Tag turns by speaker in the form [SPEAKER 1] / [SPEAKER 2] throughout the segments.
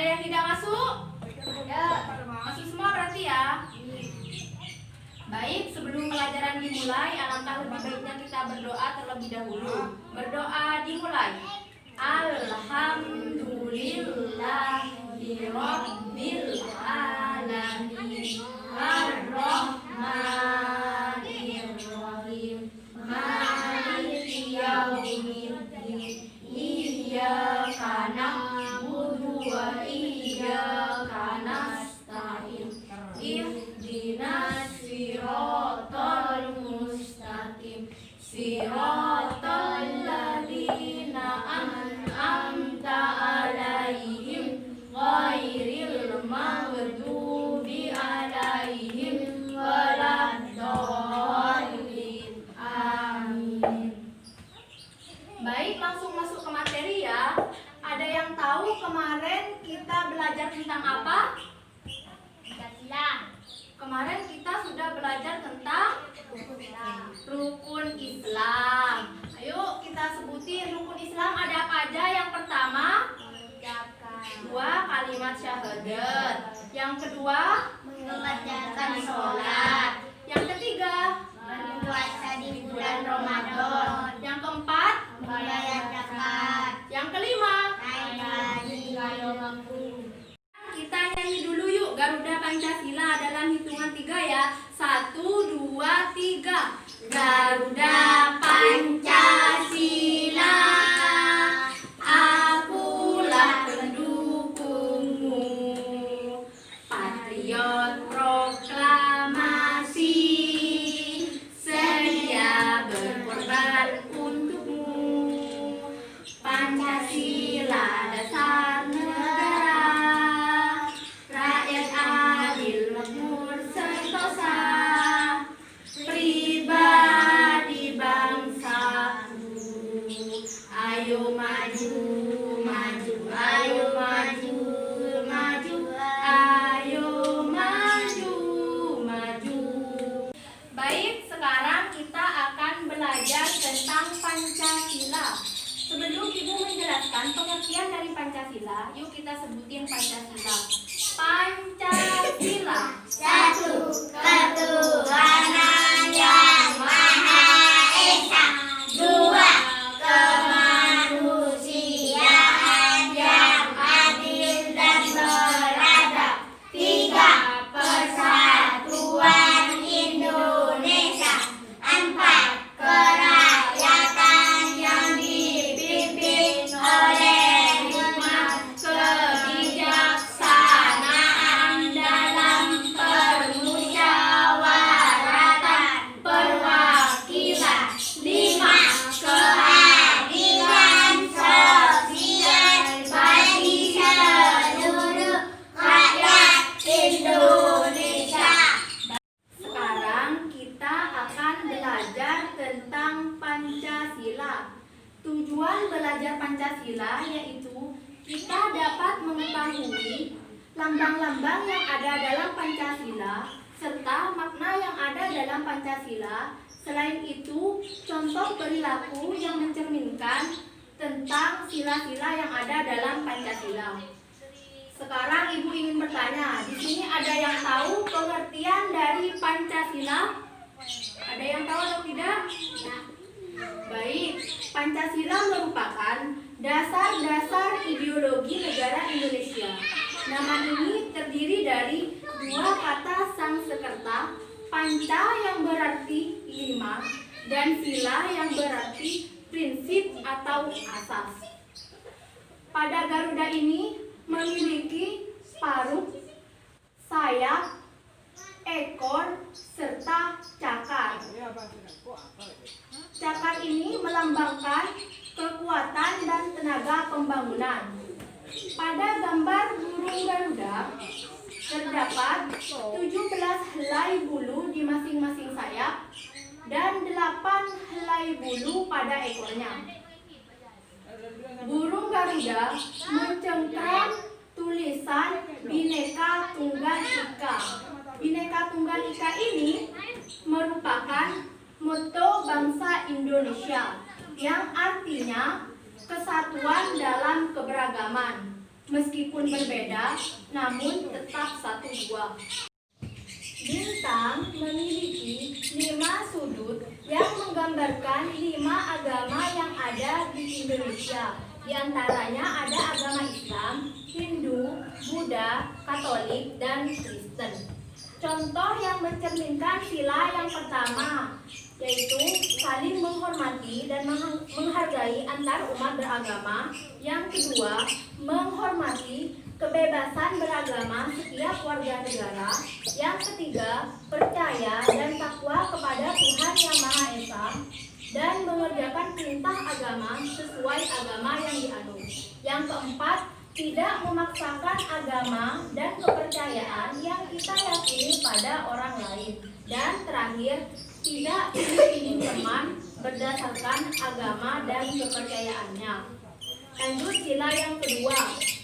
[SPEAKER 1] yang tidak masuk? Ya, masuk semua berarti ya. Baik, sebelum pelajaran dimulai, alangkah lebih baiknya kita berdoa terlebih dahulu. Berdoa dimulai. Alhamdulillahirabbil alamin. Ar-Rahmanir-Rahim. Maliki yaumiddin. Iyyaka na'budu wa iyyaka nasta'in. Ihdinas siratal mustaqim. Siratal ladzina an'amta 'alaihim ghairil maghdubi 'alaihim waladdallin. Amin. Baik, langsung masuk ke materi ya. Ada yang tahu kemarin kita belajar tentang apa? Kemarin kita sudah belajar tentang rukun Islam. Ayo kita sebutin rukun Islam ada apa aja. Yang pertama, 2 kalimat syahadat. Yang kedua, mengerjakan sholat. Yang ketiga, berpuasa di bulan Ramadan. Yang keempat, membayar zakat. Yang kelima, naik haji kalau mampu. Kita nyanyi dulu yuk Garuda Pancasila dalam hitungan 3 ya. 1, 2, 3. Garuda Pancasila, akulah pendukungmu. Patriot proklamasi, sedia berkorban untukmu. Pancasila dasar negara, rakyat adil makmur sentosa, pribadi bangsaku. Ayo maju, maju, ayo maju, maju, ayo maju, maju. Baik, sekarang kita akan belajar tentang Pancasila. Sebelum Ibu menjelaskan pengertian dari Pancasila, yuk kita sebutin Pancasila. Pancasila. 1. Ketuhanan yang Maha Esa. 2. Kemanusiaan yang adil dan beradab. 3. Persatuan Indonesia. 4. Kerakyatan yang dipimpin oleh hikmat kebijaksanaan dalam permusyawaratan perwakilan. 5. Keadilan sosial bagi seluruh rakyat Indonesia. Sekarang kita akan belajar tentang Pancasila. Tujuan belajar Pancasila yaitu kita dapat mengetahui lambang-lambang yang ada dalam Pancasila serta makna yang ada dalam Pancasila. Selain itu, contoh perilaku yang mencerminkan tentang sila-sila yang ada dalam Pancasila. Sekarang Ibu ingin bertanya, di sini ada yang tahu pengertian dari Pancasila? Ada yang tahu atau tidak? Baik, Pancasila merupakan dasar-dasar ideologi negara Indonesia. Nama ini terdiri dari 2 kata Sanskerta, panca yang berarti 5 dan sila yang berarti prinsip atau asas. Pada Garuda ini memiliki paruh, sayap, ekor, serta cakar. Cakar ini melambangkan kekuatan dan tenaga pembangunan. Pada gambar burung Garuda terdapat 17 helai bulu di masing-masing sayap dan 8 helai bulu pada ekornya. Burung Garuda mencengkram tulisan Bhinneka Tunggal Ika. Bhinneka Tunggal Ika ini merupakan moto bangsa Indonesia yang artinya kesatuan dalam keberagaman. meskipun berbeda, namun tetap satu buah. Bintang memiliki 5 sudut yang menggambarkan 5 agama yang ada di Indonesia. Di antaranya ada agama Islam, Hindu, Buddha, Katolik, dan Kristen. Contoh yang mencerminkan sila yang pertama yaitu saling menghormati dan menghargai antar umat beragama. Yang kedua, menghormati kebebasan beragama setiap warga negara. Yang ketiga, percaya dan takwa kepada Tuhan Yang Maha Esa dan mengerjakan perintah agama sesuai agama yang dianut. Yang keempat, tidak memaksakan agama dan kepercayaan yang kita yakini pada orang lain. Dan terakhir, tidak pilih teman berdasarkan agama dan kepercayaannya. Lanjut sila yang kedua,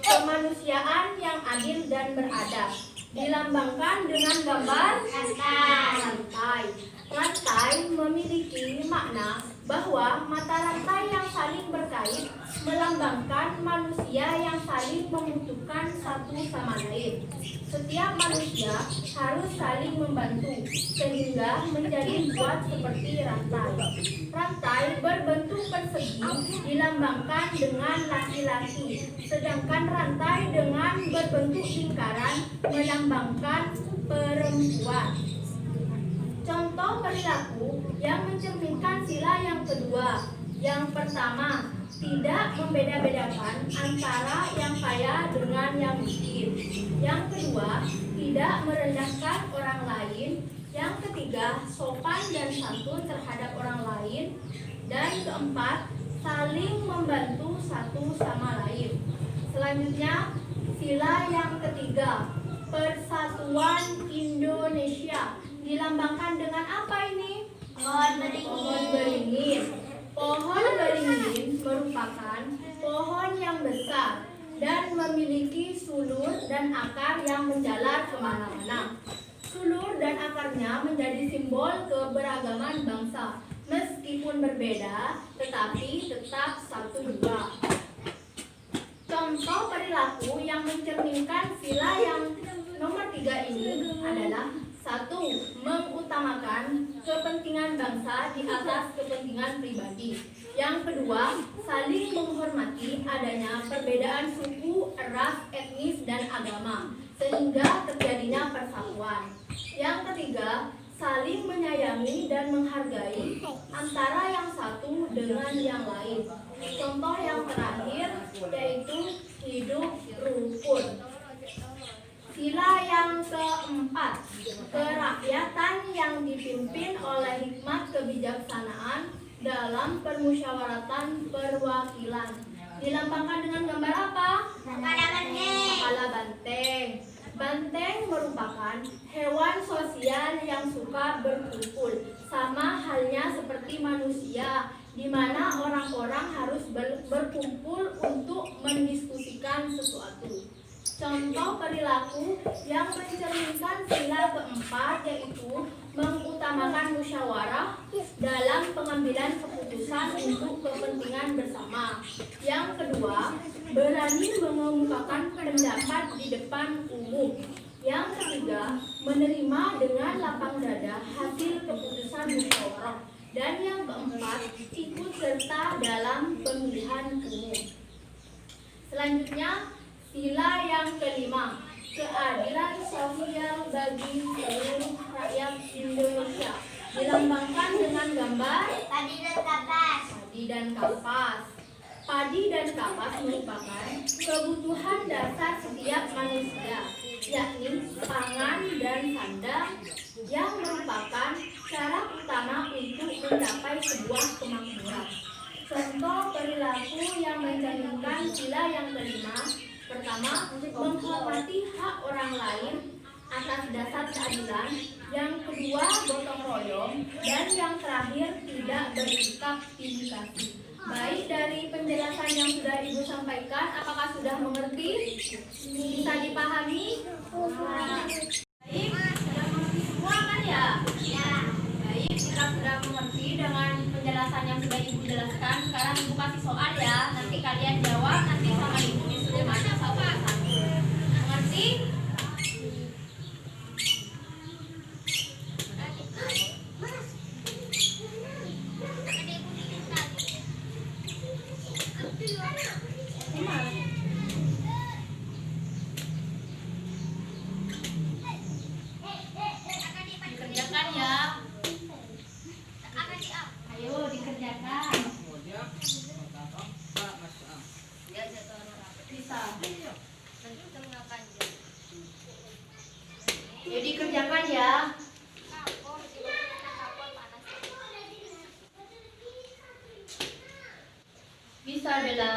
[SPEAKER 1] kemanusiaan yang adil dan beradab. Dilambangkan dengan gambar rantai. Rantai memiliki makna bahwa mata rantai yang saling berkait melambangkan manusia yang saling membutuhkan satu sama lain. Setiap manusia harus saling membantu sehingga menjadi buat seperti rantai. Rantai berbentuk persegi dilambangkan dengan laki-laki, sedangkan rantai dengan berbentuk lingkaran melambangkan perempuan. Contoh perilaku yang mencerminkan sila yang kedua. Yang pertama, tidak membeda-bedakan antara yang kaya dengan yang miskin. Yang kedua, tidak merendahkan orang lain. Yang ketiga, sopan dan santun terhadap orang lain. Dan keempat, saling membantu satu sama lain. Selanjutnya, sila yang ketiga, Persatuan Indonesia. Dilambangkan dengan apa ini? Pohon beringin. Pohon beringin merupakan pohon yang besar dan memiliki sulur dan akar yang menjalar kemana-mana. Sulur dan akarnya menjadi simbol keberagaman bangsa. Meskipun berbeda, tetapi tetap satu buah. Contoh perilaku yang mencerminkan sila yang nomor 3 ini adalah: 1. Mengutamakan kepentingan bangsa di atas kepentingan pribadi. Yang kedua, saling menghormati adanya perbedaan suku, ras, etnis, dan agama, sehingga terjadinya persatuan. Yang ketiga, saling menyayangi dan menghargai antara yang satu dengan yang lain. Contoh yang terakhir yaitu hidup rukun. Sila yang keempat, kerakyatan yang dipimpin oleh hikmat kebijaksanaan dalam permusyawaratan perwakilan. Dilambangkan dengan gambar apa? Kepala banteng. Banteng merupakan hewan sosial yang suka berkumpul, sama halnya seperti manusia, di mana orang-orang harus berkumpul untuk mendiskusikan sesuatu. Contoh perilaku yang mencerminkan sila keempat yaitu mengutamakan musyawarah dalam pengambilan keputusan untuk kepentingan bersama. Yang kedua, berani mengemukakan pendapat di depan umum. Yang ketiga, menerima dengan lapang dada hasil keputusan musyawarah. Dan yang keempat, ikut serta dalam pemilihan umum. Selanjutnya, sila yang kelima, keadilan sosial bagi seluruh rakyat Indonesia. Dilambangkan dengan gambar padi dan kapas. Padi dan kapas merupakan kebutuhan dasar setiap manusia, yakni pangan dan sandang, yang merupakan syarat utama untuk mencapai sebuah kemakmuran. Contoh perilaku yang mencerminkan sila yang kelima: pertama, menghormati hak orang lain atas dasar keadilan. Yang kedua, gotong royong. Dan yang terakhir, tidak bersikap indikasi. Baik, dari penjelasan yang sudah Ibu sampaikan, apakah sudah mengerti? Bisa dipahami? Baik, sudah mengerti semua kan ya? Ya. Baik, kita sudah mengerti dengan penjelasan yang sudah Ibu jelaskan. Sekarang Ibu kasih soal ya. Nanti kalian jawab, nanti sama Ibu disuruh mana satu persatu. Mengerti? Dikerjakan ya. Ayo dikerjakan. Bisa. Ayo dikerjakan ya. Bisa Bella.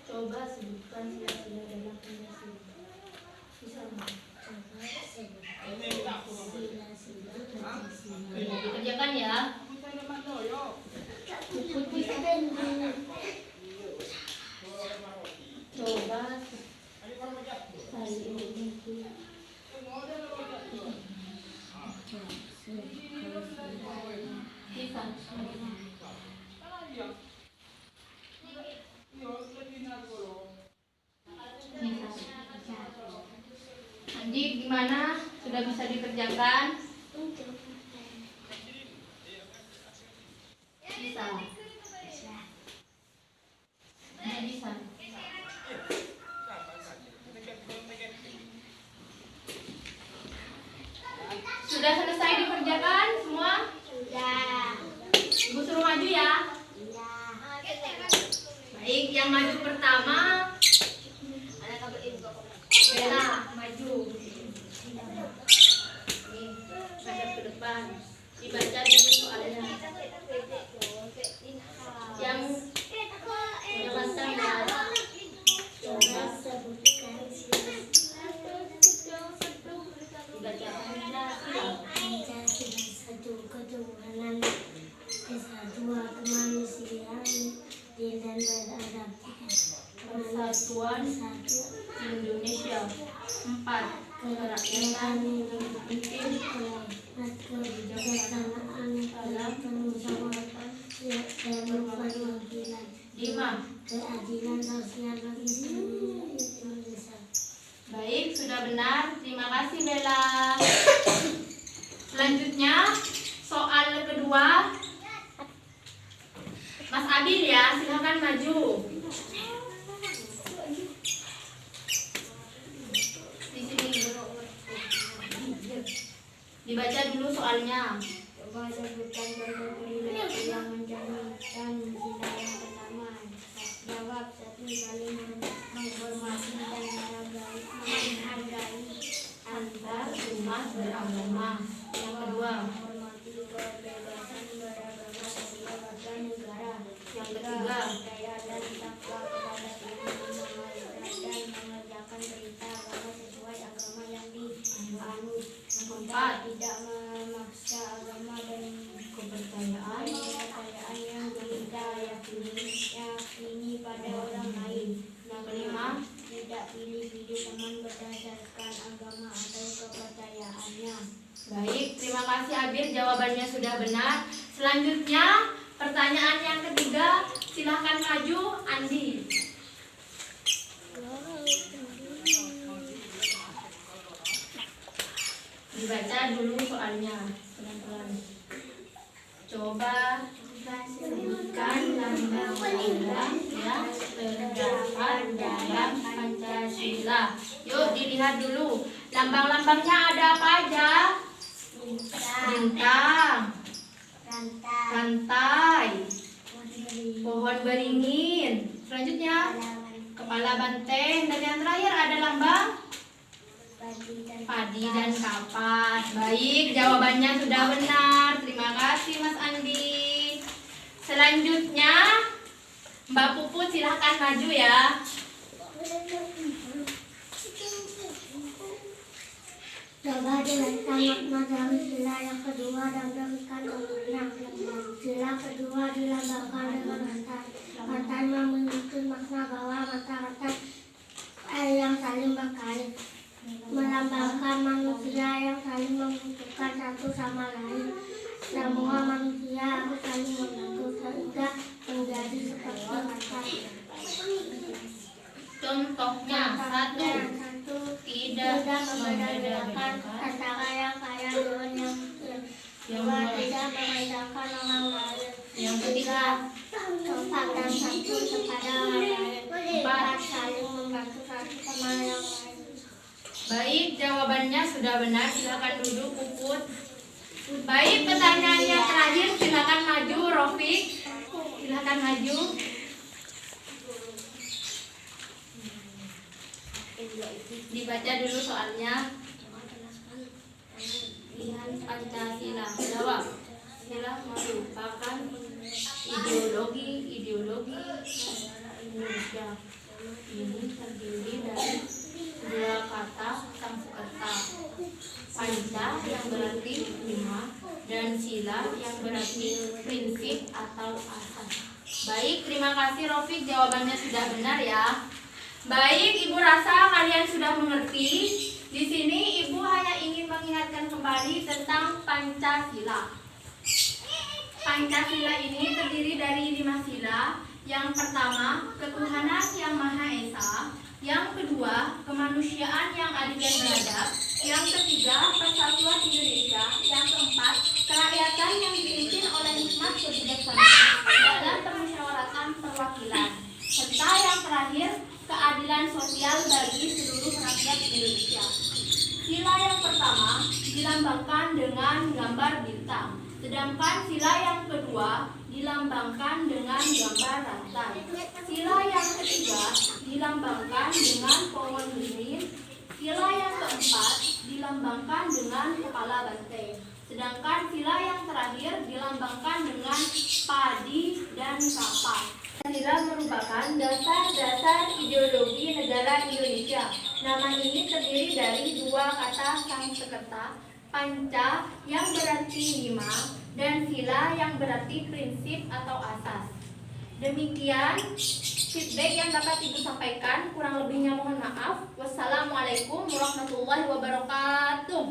[SPEAKER 1] Coba sebutkan sila-sila dalam pendasi. Bisa nggak? Dikerjakan ya. Puput bisa. Coba kali ini. Bisa. Andi gimana? Sudah bisa dikerjakan? Bisa. Nggak bisa. Sudah selesai dikerjakan semua? Sudah. Ibu suruh maju ya? Iya. Baik, yang maju pertama Bella, maju. Nih, hadap ke depan. Dibaca dulu soalnya. Yang pantang ya. Coba sebutkan dibaca Pancasila satu ketuhanan kesatuan kemanusiaan dan beradab persatuan Indonesia. 4 kerakyatan yang penting kebijaksanaan dalam kemusyawaratan dan perwakilan. 5 keadilan sosial bagi seluruh Indonesia. Baik, sudah benar. Terima kasih Bella. Selanjutnya soal kedua. Mas Abil ya, silakan maju. Di sini. Dibaca dulu soalnya. Coba sebutkan contoh perilaku yang mencerminkan sila yang pertama. Jawab. 1. Saling menghormati dan menghargai antar umat beragama. Yang kedua, menghormati kebebasan beragama setiap warga negara. Yang ketiga, percaya dan takwa kepada Tuhan, dan mengerjakan perintah agama sesuai agama yang dianut. Yang keempat, tidak memaksa agama dan kepercayaan yang kita yakini pada orang lain. Yang kelima, tidak pilih-pilih teman berdasarkan agama atau kepercayaannya. Baik, terima kasih Abil, jawabannya sudah benar. Selanjutnya, pertanyaan yang ketiga, silahkan maju Andi. Dibaca dulu soalnya, pelan-pelan. Coba sebutkan lambang-lambang yang terdapat dalam Pancasila. Yuk dilihat dulu. Lambang-lambangnya ada apa aja? Bintang, rantai, pohon beringin. Selanjutnya kepala banteng. Dan yang terakhir ada lambang padi dan kapas. Baik, jawabannya sudah benar. Terima kasih Mas Andi. Selanjutnya Mbak Puput silahkan maju ya.
[SPEAKER 2] Coba jelaskan makna dari sila yang kedua dan berikan contohnya. Sila kedua dilambangkan dengan rantai. Rantai memiliki makna bahwa rantai yang saling berkait, melambangkan manusia yang saling satu sama lain. Semua manusia harus saling membantu sehingga menjadi seperti mereka.
[SPEAKER 1] Contohnya, satu,
[SPEAKER 2] Satu,
[SPEAKER 1] tidak
[SPEAKER 2] membedakan antara yang kaya dengan yang miskin. Dua, tidak membedakan orang lain.
[SPEAKER 1] Yang
[SPEAKER 2] Tiga, sopan dan santun kepada orang lain. Empat, saling membantu satu sama yang lain.
[SPEAKER 1] Baik, jawabannya sudah benar. Silakan duduk, Puput. Baik, pertanyaan yang terakhir. Silakan maju, Rofik. Silakan maju. Dibaca dulu soalnya. Lihat Pancasila. Jawab. Sila merupakan ideologi Indonesia. Ini terdiri dari dua kata Sanskerta. Panca yang berarti 5 dan sila yang berarti prinsip atau asas. Baik, terima kasih Rofik, jawabannya sudah benar ya. Baik, Ibu rasa kalian sudah mengerti. Di sini Ibu hanya ingin mengingatkan kembali tentang Pancasila. Pancasila ini terdiri dari 5 sila. Yang pertama, ketuhanan yang Maha Esa. Yang kedua, kemanusiaan yang adil dan beradab. Yang ketiga, persatuan Indonesia. Yang keempat, kerakyatan yang dipimpin oleh hikmat kebijaksanaan dalam permusyawaratan perwakilan. Serta yang terakhir, keadilan sosial bagi seluruh rakyat Indonesia. Sila yang pertama dilambangkan dengan gambar bintang, sedangkan sila yang kedua dilambangkan dengan gambar rantai. Sila yang ketiga dilambangkan dengan pohon beringin. Sila yang keempat dilambangkan dengan kepala banteng. Sedangkan sila yang terakhir dilambangkan dengan padi dan kapak. Sila merupakan dasar-dasar ideologi negara Indonesia. Nama ini terdiri dari dua kata Sanskerta, panca yang berarti 5 dan sila yang berarti prinsip atau asas. Demikian feedback yang dapat Ibu sampaikan. Kurang lebihnya mohon maaf. Wassalamualaikum warahmatullahi wabarakatuh.